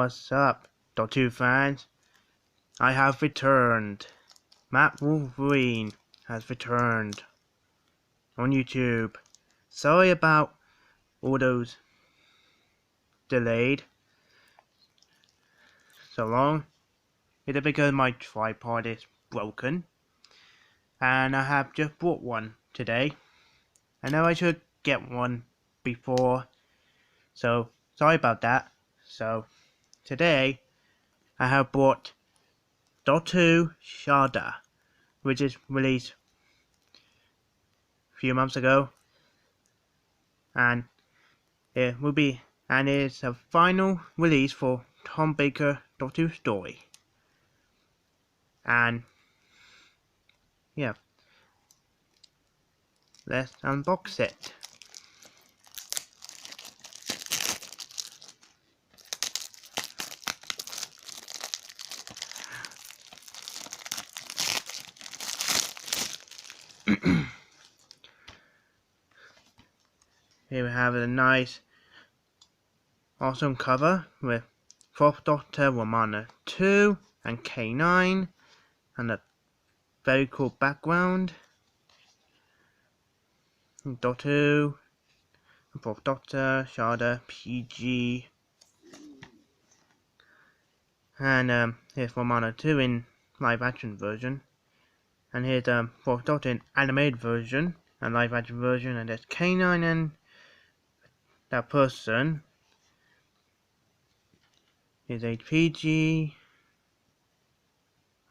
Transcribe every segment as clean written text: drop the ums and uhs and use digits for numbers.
What's up, Doctor fans? I have returned. Matt Wolverine has returned on YouTube. Sorry about all those delayed so long. It's because my tripod is broken, and I have just bought one today. I know I should get one before, so sorry about that. So today I have bought Doctor Shada, which is released a few months ago, and it's a final release for Tom Baker Doctor Story. And yeah, let's unbox it. Here we have a nice, awesome cover with 4th Doctor, Romana 2, and K9, and a very cool background. Doctor Who, 4th Doctor, Shada, PG, and here's Romana 2 in live action version, and here's 4th Doctor in animated version and live action version, and there's K9 and that person is HPG,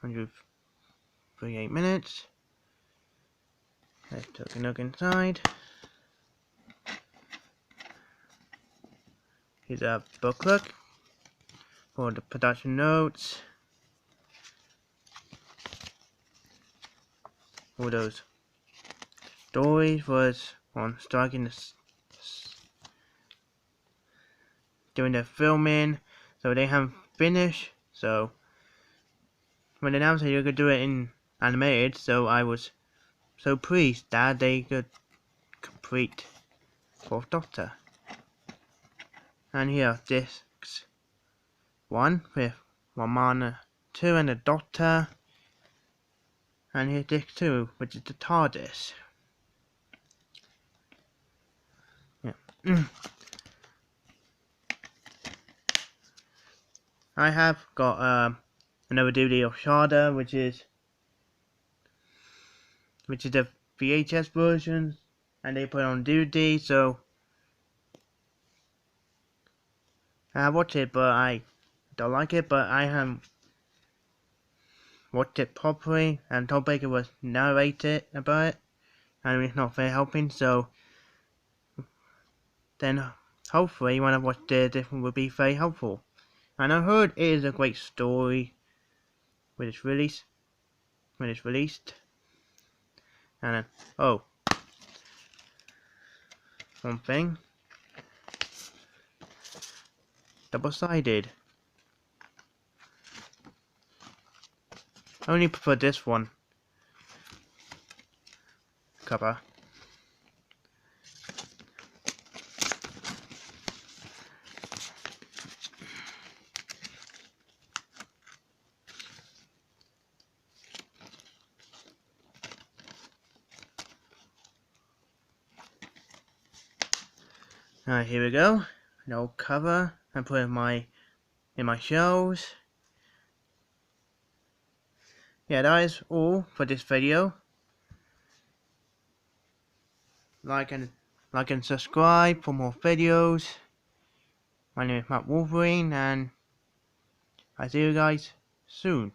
138 minutes. Let's take a look inside. Here's a booklet for the production notes. All those stories was on strike during the filming, so they haven't finished. So when they announced that you could do it in animated, so I was so pleased that they could complete 4th Doctor. And here discs 1 with Romana 2 and the Doctor, and here's disc 2, which is the TARDIS. Yeah. I have got another DVD of Shada, which is the VHS version, and they put it on DVD, so I watched it, but I don't like it. But I haven't watched it properly, and Tom Baker was narrated about it, and it's not very helping. So then hopefully when I watch it, this will be very helpful. And I heard it is a great story when it's released. And then, oh, one thing, double-sided. I only prefer this one cover. Alright, here we go. An old cover I put in my shelves. Yeah, that is all for this video. Like and subscribe for more videos. My name is Matt Wolverine, and I see you guys soon.